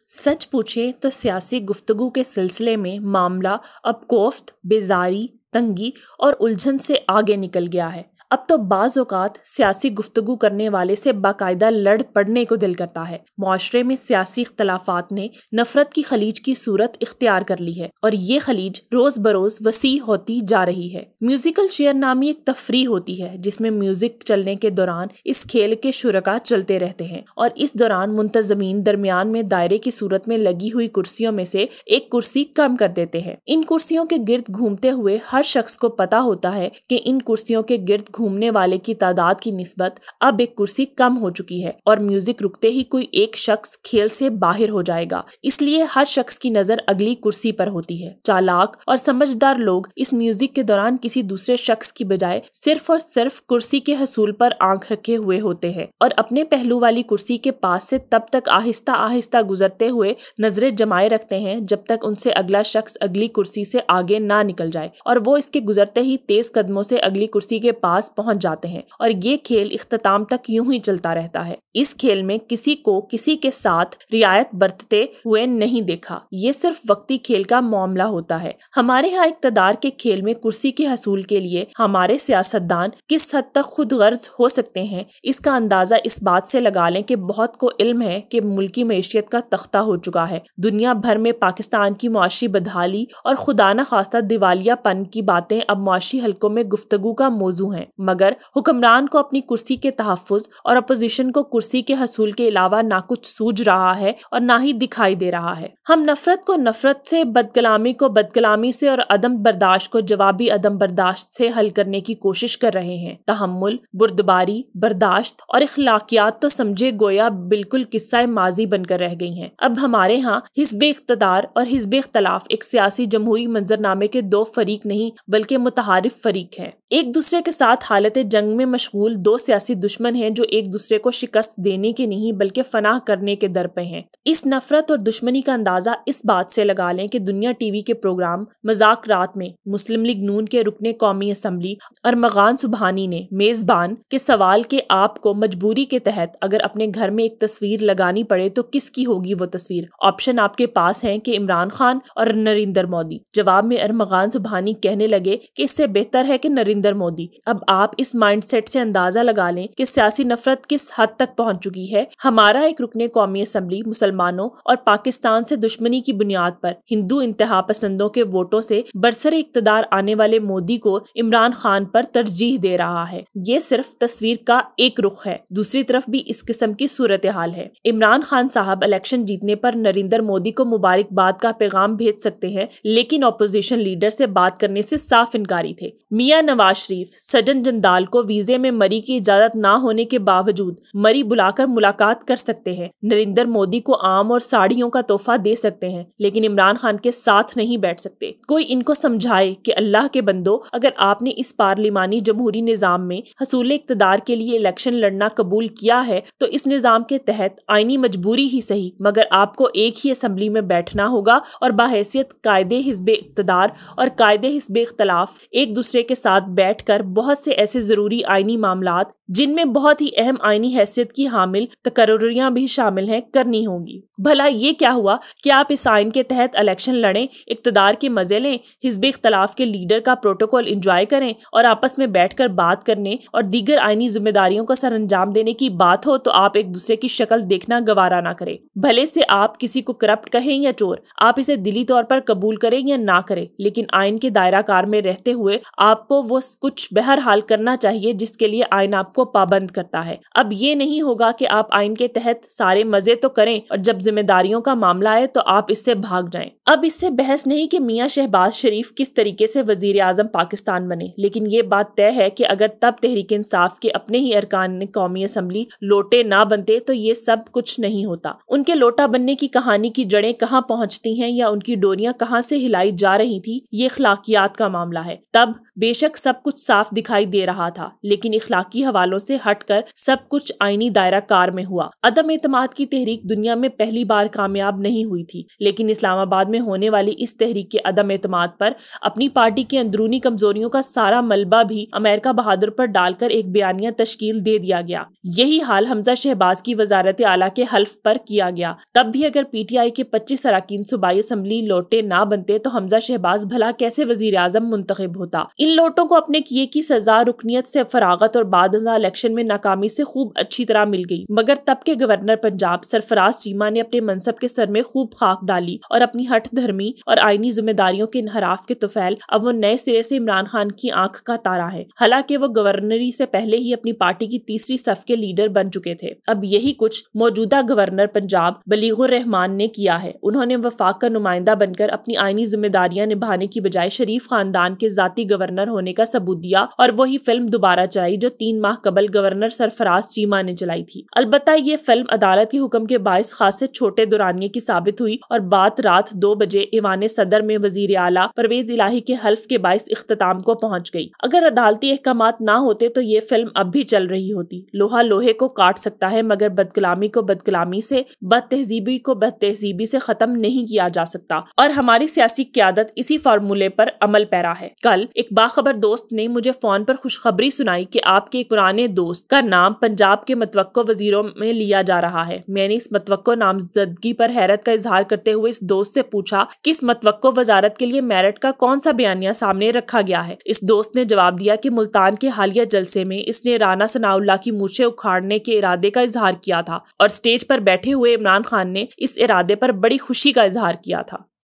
सच पूछे तो सियासी गुफ्तगू के सिलसिले में मामला अब कोफ्त, बेजारी, तंगी और उलझन से आगे निकल गया है। अब तो बाज़ औक़ात सियासी गुफ्तगू करने वाले से बाकायदा लड़ पड़ने को दिल करता है। मुआशरे में सियासी इख्तलाफात ने नफरत की खलीज की सूरत इख्तियार कर ली है और ये खलीज रोज बरोज वसी होती जा रही है। म्यूजिकल चेयर नामी एक तफरीह होती है जिसमें म्यूजिक चलने के दौरान इस खेल के शुरका चलते रहते हैं और इस दौरान मुंतजमीन दरमियान में दायरे की सूरत में लगी हुई कुर्सियों में से एक कुर्सी कम कर देते हैं। इन कुर्सियों के गिर्द घूमते हुए हर शख्स को पता होता है कि इन कुर्सियों के गिर्द घूमने वाले की तादाद की निस्बत अब एक कुर्सी कम हो चुकी है और म्यूजिक रुकते ही कोई एक शख्स खेल से बाहर हो जाएगा। इसलिए हर शख्स की नजर अगली कुर्सी पर होती है। चालाक और समझदार लोग इस म्यूजिक के दौरान किसी दूसरे शख्स की बजाय सिर्फ और सिर्फ कुर्सी के हसूल पर आंख रखे हुए होते हैं और अपने पहलू वाली कुर्सी के पास से तब तक आहिस्ता आहिस्ता गुजरते हुए नजरें जमाए रखते हैं जब तक उनसे अगला शख्स अगली कुर्सी से आगे ना निकल जाए और वो इसके गुजरते ही तेज कदमों से अगली कुर्सी के पास पहुंच जाते हैं और ये खेल इख्तिताम तक यूं ही चलता रहता है। इस खेल में किसी को किसी के साथ रियायत बरतते हुए नहीं देखा। ये सिर्फ वक्ती खेल का मामला होता है। हमारे यहाँ इक़्तिदार के खेल में कुर्सी के हसूल के लिए हमारे सियासतदान किस हद तक खुद गर्ज हो सकते हैं, इसका अंदाजा इस बात से लगा लें कि बहुत को इल्म है कि मुल्की मईशियत का तख्ता हो चुका है। दुनिया भर में पाकिस्तान की मुआशी बदहाली और खुदा न खास्ता दिवालियापन की बातें अब मुआशी हलकों में गुफ्तगू का मौजू हैं, मगर हुक्मरान को अपनी कुर्सी के तहफ़्फ़ुज़ और अपोजिशन को कुर्सी के हसूल के अलावा ना कुछ सूझ रहा है और ना ही दिखाई दे रहा है। हम नफरत को नफरत से, बदकलामी को बदकलामी से और अदम बर्दाश्त को जवाबी अदम बर्दाश्त से हल करने की कोशिश कर रहे हैं। तहम्मुल, बुर्दबारी, बर्दाश्त और इखलाकियात तो समझे गोया बिल्कुल किस्सा माजी बनकर रह गई हैं। अब हमारे यहाँ हिज़्ब इक़्तिदार और हिज़्ब इख्तिलाफ एक सियासी जमहूरी मंजरनामे के दो फरीक नहीं बल्कि मुतहारिफ फरीक हैं। एक दूसरे के साथ हालत जंग में मशगूल दो सियासी दुश्मन हैं जो एक दूसरे को शिकस्त देने के नहीं बल्कि फनाह करने के दर पे हैं। इस नफरत और दुश्मनी का अंदाजा इस बात से लगा लें कि दुनिया टीवी के प्रोग्राम मजाक रात में मुस्लिम लीग नून के रुकने कौमी असम्बली अरमगान सुबहानी ने मेजबान के सवाल के आपको मजबूरी के तहत अगर अपने घर में एक तस्वीर लगानी पड़े तो किसकी होगी वो तस्वीर? ऑप्शन आपके पास है कि इमरान खान और नरेंद्र मोदी। जवाब में अरमगान सुबहानी कहने लगे कि इससे बेहतर है कि नरेंद्र मोदी। अब आप इस माइंडसेट से अंदाजा लगा लें कि सियासी नफरत किस हद तक पहुंच चुकी है। हमारा एक रुकने कौमी असम्बली मुसलमानों और पाकिस्तान से दुश्मनी की बुनियाद पर हिंदू इंतहा पसंदों के वोटों से बरसरे इक़्तिदार आने वाले मोदी को इमरान खान पर तरजीह दे रहा है। ये सिर्फ तस्वीर का एक रुख है, दूसरी तरफ भी इस किस्म की सूरत हाल है। इमरान खान साहब इलेक्शन जीतने पर नरेंद्र मोदी को मुबारकबाद का पैगाम भेज सकते हैं, लेकिन ऑपोजिशन लीडर से बात करने से साफ इनकारी थे। मियां नवाज शरीफ सजन जंदाल को वीजे में मरी की इजाजत ना होने के बावजूद मरी बुलाकर मुलाकात कर सकते हैं। नरेंद्र मोदी को आम और साड़ियों का तोहफा दे सकते हैं, लेकिन इमरान खान के साथ नहीं बैठ सकते। कोई इनको समझाए कि अल्लाह के बंदो, अगर आपने इस पार्लिमानी जमहूरी निजाम में हसूल इक़्तिदार के लिए इलेक्शन लड़ना कबूल किया है तो इस निजाम के तहत आईनी मजबूरी ही सही मगर आपको एक ही असम्बली में बैठना होगा और बाहैसियत कायदे हिज़्ब इक़्तिदार और कायदे हिज़्ब इख्तिलाफ एक दूसरे के साथ बैठकर बहुत से ऐसे जरूरी आईनी मामलात जिनमें बहुत ही अहम आईनी हैसियत की हामिल तकर्रुरियां भी शामिल हैं करनी होंगी। भला ये क्या हुआ कि आप इस आइन के तहत इलेक्शन लड़ें, इक़्तिदार के मजे लें, हिज़्ब इख्तिलाफ के लीडर का प्रोटोकॉल एंजॉय करें और आपस में बैठकर बात करने और दीगर आईनी जिम्मेदारियों का सरअंजाम देने की बात हो तो आप एक दूसरे की शक्ल देखना गवारा ना करें। भले से आप किसी को करप्ट कहें या चोर, आप इसे दिली तौर पर कबूल करें या ना करें, लेकिन आइन के दायरा कार में रहते हुए आपको वो कुछ बहरहाल करना चाहिए जिसके लिए आइन आपको पाबंद करता है। अब ये नहीं होगा कि आप आइन के तहत सारे मजे तो करें और जब जिम्मेदारियों का मामला आए तो आप इससे भाग जाएं। अब इससे बहस नहीं कि मियां शहबाज शरीफ किस तरीके से वजीर आजम पाकिस्तान बने, लेकिन ये बात तय है कि अगर तब तहरीक इंसाफ के अपने ही अरकान कौमी असम्बली लोटे ना बनते तो ये सब कुछ नहीं होता। उनके लोटा बनने की कहानी की जड़ें कहाँ पहुँचती हैं या उनकी डोरियां कहाँ से हिलाई जा रही थी, ये इखलाकियात का मामला है। तब बेशक सब कुछ साफ दिखाई दे रहा था, लेकिन इखलाकी हवाले सवालों से हटकर सब कुछ आईनी दायरा कार में हुआ। अदम एतमाद की तहरीक दुनिया में पहली बार कामयाब नहीं हुई थी, लेकिन इस्लामाबाद में होने वाली इस तहरीक के अदम एतमाद पर अपनी पार्टी की अंदरूनी कमजोरियों का सारा मलबा भी अमेरिका बहादुर पर डालकर एक बयानिया तश्कील दे दिया गया। यही हाल हमजा शहबाज की वजारत आला के हल्फ पर किया गया। तब भी अगर पीटीआई के 25 अरकान सूबाई असम्बली लोटे ना बनते तो हमजा शहबाज भला कैसे वजीर आजम मुंतखब होता। इन लोटों को अपने किए की सजा रुकनियत से फरागत और बाद इलेक्शन में नाकामी से खूब अच्छी तरह मिल गई, मगर तब के गवर्नर पंजाब सरफराज चीमा ने अपने मनसब के सर में खूब खाक डाली और अपनी हठ धर्मी और आईनी जिम्मेदारियों के इनहराफ के तुफैल अब वो नए सिरे से इमरान खान की आंख का तारा है। हालांकि वो गवर्नरी से पहले ही अपनी पार्टी की तीसरी सफ के लीडर बन चुके थे। अब यही कुछ मौजूदा गवर्नर पंजाब बलीगुर रहमान ने किया है। उन्होंने वफाक का नुमाइंदा बनकर अपनी आईनी जिम्मेदारियां निभाने की बजाय शरीफ खानदान के जाती गवर्नर होने का सबूत दिया और वही फिल्म दोबारा चलाई जो 3 माह कबल गवर्नर सरफराज चीमा ने चलाई थी। अलबत्ता ये फिल्म अदालत के हुक्म के बाइस खासे छोटे दुरानिये की साबित हुई और बात रात 2 बजे ईवान सदर में वजीर आला परवेज इलाही के हल्फ के बाइस इख्तिताम को पहुंच गई। अगर अदालती अहकामात ना होते तो ये फिल्म अब भी चल रही होती। लोहा लोहे को काट सकता है मगर बदकलामी को बदकलामी से, बदतहजीबी को बदतहजीबी से खत्म नहीं किया जा सकता और हमारी सियासी क़यादत इसी फार्मूले पर अमल पैरा है। कल एक बाखबर दोस्त ने मुझे फोन पर खुशखबरी सुनाई कि आपके एक पुराने दोस्त का नाम पंजाब के मतवक्को वजीरों में लिया जा रहा है। मैंने इस मतवक्को नामजदगी पर हैरत का इजहार करते हुए इस दोस्त से पूछा कि इस मतवक्को वजारत के लिए मेरिट का कौन सा बयानिया सामने रखा गया है। इस दोस्त ने जवाब दिया कि मुल्तान के हालिया जलसे में इसने राना सनाउल्लाह की मूछें उखाड़ने के इरादे का इजहार किया था और स्टेज पर बैठे हुए इमरान खान ने इस इरादे पर बड़ी खुशी का इजहार किया था।